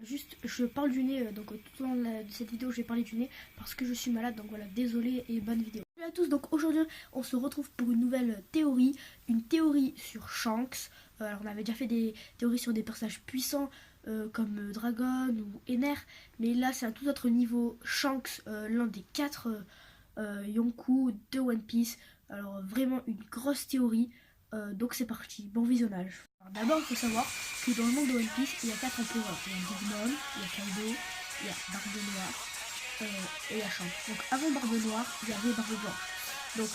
Juste, je parle du nez, donc tout au long de cette vidéo, je vais parler du nez parce que je suis malade, donc voilà, désolé et bonne vidéo. Salut à tous, donc aujourd'hui, on se retrouve pour une nouvelle théorie, une théorie sur Shanks. Alors, on avait déjà fait des théories sur des personnages puissants comme Dragon ou Ener, mais là, c'est un tout autre niveau. Shanks, l'un des 4 Yonkou de One Piece. Alors, vraiment une grosse théorie. Donc c'est parti, bon visionnage. D'abord, il faut savoir que dans le monde de One Piece, il y a 4 empereurs. Il y a Big Mom, il y a Kaido, il y a Barbe Noire et il y a Shanks. Donc avant Barbe Noire, il y avait Barbe Blanche. Donc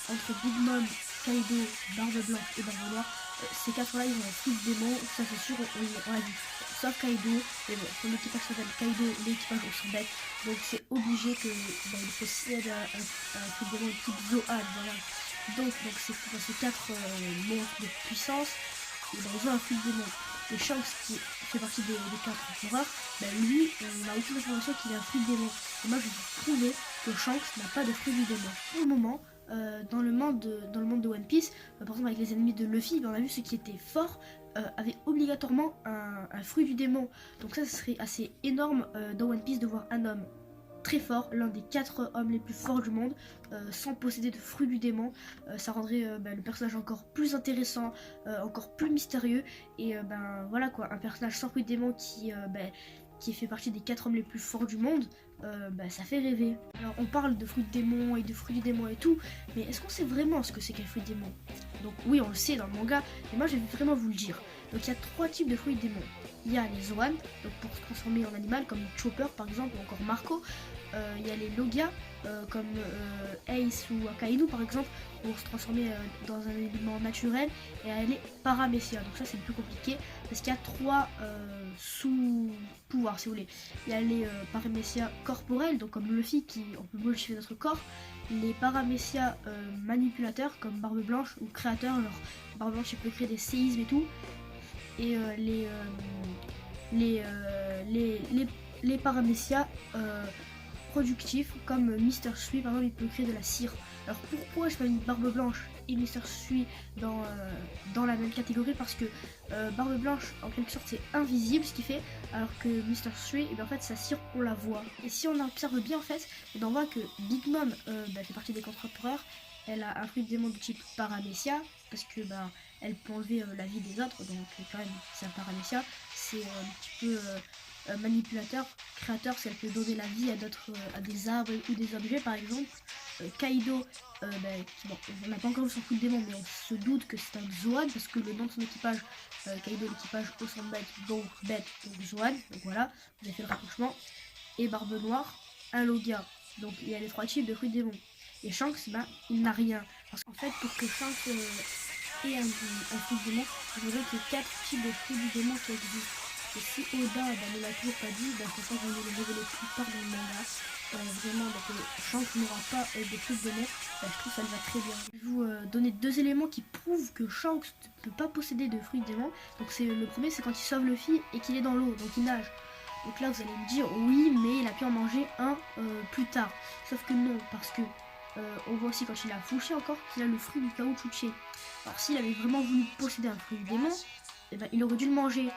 entre Big Mom, Kaido, Barbe Blanche et Barbe Noire, ces 4 là, ils ont un truc démon, ça c'est sûr, on l'a vu. Sauf Kaido, mais bon, son équipage s'appelle Kaido, l'équipage au son bête. Donc c'est obligé que il possède un truc démon, une petite Zoan, voilà. Donc c'est pour ces 4 monstres de puissance, et ils ont un fluide démon. Et Shanks, qui fait partie des 4 empereurs, lui, on a aucune information qu'il a un fluide démon. Et moi, je vais vous prouver que Shanks n'a pas de fluide démon. Pour le moment, dans le monde de One Piece, par exemple avec les ennemis de Luffy, on a vu ceux qui étaient forts avaient obligatoirement un fruit du démon. Donc ça serait assez énorme dans One Piece de voir un homme très fort, l'un des 4 hommes les plus forts du monde, sans posséder de fruit du démon. Ça rendrait le personnage encore plus intéressant, encore plus mystérieux, et voilà quoi, un personnage sans fruit du démon qui fait partie des 4 hommes les plus forts du monde, ça fait rêver. Alors on parle de fruits de démon et de fruits du démon et tout, mais est-ce qu'on sait vraiment ce que c'est qu'un fruit de démon? Donc oui, on le sait dans le manga, mais moi je vais vraiment vous le dire. Donc il y a 3 types de fruits de démon. Il y a les Zoan, donc pour se transformer en animal, comme Chopper par exemple, ou encore Marco. Il y a les Logia, comme Ace ou Akainu par exemple, pour se transformer dans un élément naturel. Et elle est Paramecia, donc ça c'est le plus compliqué, parce qu'il y a 3 sous-pouvoirs si vous voulez. Il y a les Paramecia corporels, donc comme Luffy, qui on peut modifier notre corps. Les Paramecia manipulateurs, comme Barbe Blanche, ou créateurs, alors Barbe Blanche il peut créer des séismes et tout. Et les Paramecia productifs, comme Mister Sui par exemple, il peut créer de la cire. Alors pourquoi je mets une Barbe Blanche et Mister Sui dans la même catégorie? Parce que Barbe Blanche en quelque sorte c'est invisible ce qu'il fait, alors que Mister Sui, en fait sa cire on la voit. Et si on observe bien en fait, on voit que Big Mom fait partie des contre-empereurs. Elle a un fruit de démon de type Paramecia, parce que elle peut enlever la vie des autres, donc quand même c'est un Paramecia. C'est un petit peu manipulateur, créateur, si elle peut donner la vie à des arbres ou des objets par exemple. Kaido, bon, on n'a pas encore vu son coup de démon, mais on se doute que c'est un Zoan parce que le nom de son équipage, Kaido l'équipage au son bête, donc bête, donc Zoan, donc voilà, vous avez fait le rapprochement. Et Barbe Noire, un Logia, donc il y a les 3 types de fruits de démon. Et Shanks, il n'a rien, parce qu'en fait pour que Shanks ait un fruit de démon, il faudrait qu'il y ait 4 types de fruits du démon qui existent. Et si Oda ne l'a toujours pas dit, c'est ça qu'on va le révéler plus tard dans le manga. Vraiment, donc Shanks n'aura pas de fruits de démon, je trouve que ça le va très bien. Je vais vous donner 2 éléments qui prouvent que Shanks ne peut pas posséder de fruits de démon. Donc le premier, c'est quand il sauve Luffy et qu'il est dans l'eau, donc il nage. Donc là vous allez me dire oui, mais il a pu en manger un plus tard. Sauf que non, parce que on voit aussi quand il a fouché encore qu'il a le fruit du caoutchouc. Alors s'il avait vraiment voulu posséder un fruit du démon, il aurait dû le manger.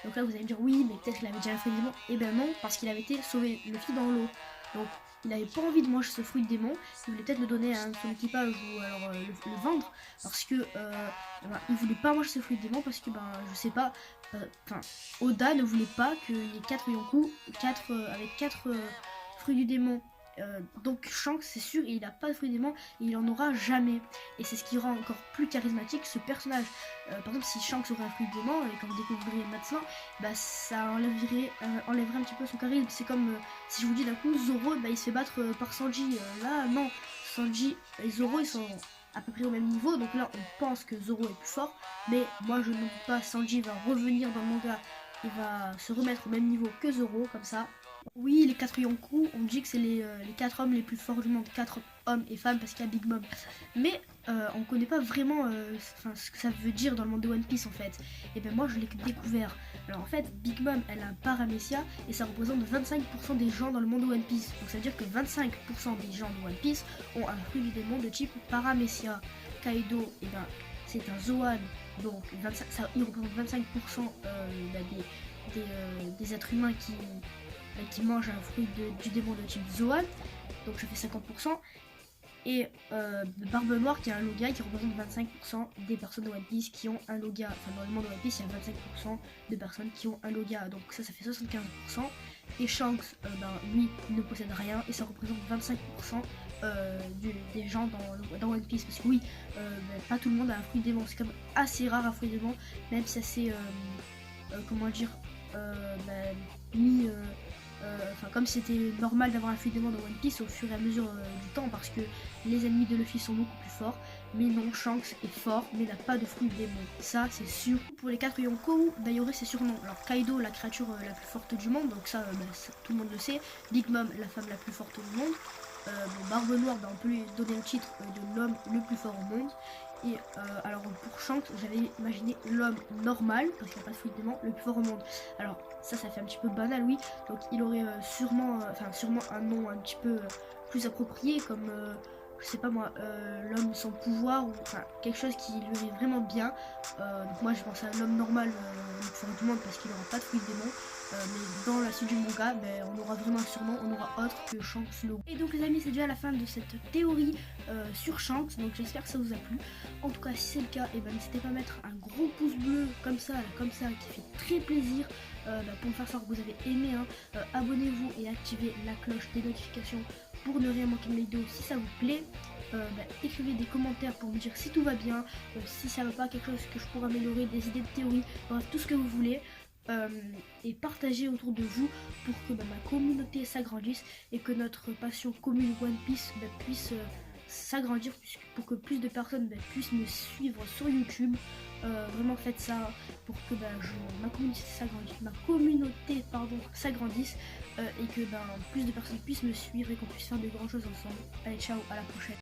Donc là vous allez me dire oui, mais peut-être qu'il avait déjà un fruit de démon. Et non, parce qu'il avait été sauvé Luffy dans l'eau. Donc il n'avait pas envie de manger ce fruit de démon. Il voulait peut-être le donner à son équipage ou alors le vendre, parce que il voulait pas manger ce fruit de démon parce que je sais pas, Oda ne voulait pas qu'il y ait 4 Yonkou, avec 4 fruits du démon. Donc Shanks c'est sûr il n'a pas de fruits du démon et il en aura jamais, et c'est ce qui rend encore plus charismatique ce personnage. Par exemple si Shanks aurait un fruit du démon, et quand vous découvrirez maintenant, ça enlèverait un petit peu son charisme. C'est comme si je vous dis d'un coup Zoro il se fait battre par Sanji, là non, Sanji et Zoro ils sont à peu près au même niveau, donc là on pense que Zoro est plus fort, mais moi je ne doute pas, Sanji va revenir dans le manga, il va se remettre au même niveau que Zoro, comme ça. Oui, les 4 Yonkou, on dit que c'est les 4 hommes les plus forts du monde, 4 hommes et femmes parce qu'il y a Big Mom. Mais on connaît pas vraiment ce que ça veut dire dans le monde de One Piece en fait. Et moi je l'ai découvert. Alors en fait, Big Mom elle a un Paramecia et ça représente 25% des gens dans le monde de One Piece. Donc ça veut dire que 25% des gens de One Piece ont un fruit du démon de type Paramecia. Kaido, c'est un Zoan, donc il représente 25% des êtres humains qui mangent un fruit du démon de type Zoan, donc je fais 50%. Et Barbe Noire qui est un Logia qui représente 25% des personnes de One Piece qui ont un Logia. Enfin, dans le monde de One Piece, il y a 25% de personnes qui ont un Logia, donc ça fait 75%. Et Shanks, lui, ne possède rien et ça représente 25% des gens dans One Piece. Parce que oui, pas tout le monde a un fruit démon, c'est quand même assez rare un fruit démon, même si c'est, comment dire, mis... Enfin, comme c'était normal d'avoir un fruit démon dans One Piece au fur et à mesure du temps, parce que les ennemis de Luffy sont beaucoup plus forts. Mais non, Shanks est fort, mais n'a pas de fruit démon. Ça, c'est sûr. Pour les 4 Yonko, Daiori, c'est surnom. Alors, Kaido, la créature la plus forte du monde, donc ça, tout le monde le sait. Big Mom, la femme la plus forte du monde. Barbe Noire, on peut lui donner le titre de l'homme le plus fort au monde. Et alors pour Shanks, j'avais imaginé l'homme normal, parce qu'il n'y a pas de fruit démon, le plus fort au monde. Alors ça fait un petit peu banal, oui. Donc il aurait sûrement un nom un petit peu plus approprié, comme je sais pas moi, l'homme sans pouvoir, ou enfin quelque chose qui lui irait vraiment bien. Donc moi je pense à l'homme normal, le plus fort du monde, parce qu'il n'aura pas de fruit démon. Mais dans la suite du manga, on aura vraiment un surnom, on aura autre que Shanks Logo. Et donc les amis, c'est déjà la fin de cette théorie sur Shanks, donc j'espère que ça vous a plu. En tout cas, si c'est le cas, n'hésitez pas à mettre un gros pouce bleu comme ça, qui fait très plaisir pour me faire savoir que vous avez aimé. Abonnez-vous et activez la cloche des notifications pour ne rien manquer de mes vidéos si ça vous plaît. Écrivez des commentaires pour me dire si tout va bien, si ça va pas, quelque chose que je pourrais améliorer, des idées de théorie, bref, tout ce que vous voulez. Et partagez autour de vous pour que ma communauté s'agrandisse et que notre passion commune One Piece puisse s'agrandir, pour que plus de personnes puissent me suivre sur YouTube. Vraiment faites ça pour que ma communauté s'agrandisse et que plus de personnes puissent me suivre et qu'on puisse faire de grandes choses ensemble. Allez, ciao, à la prochaine.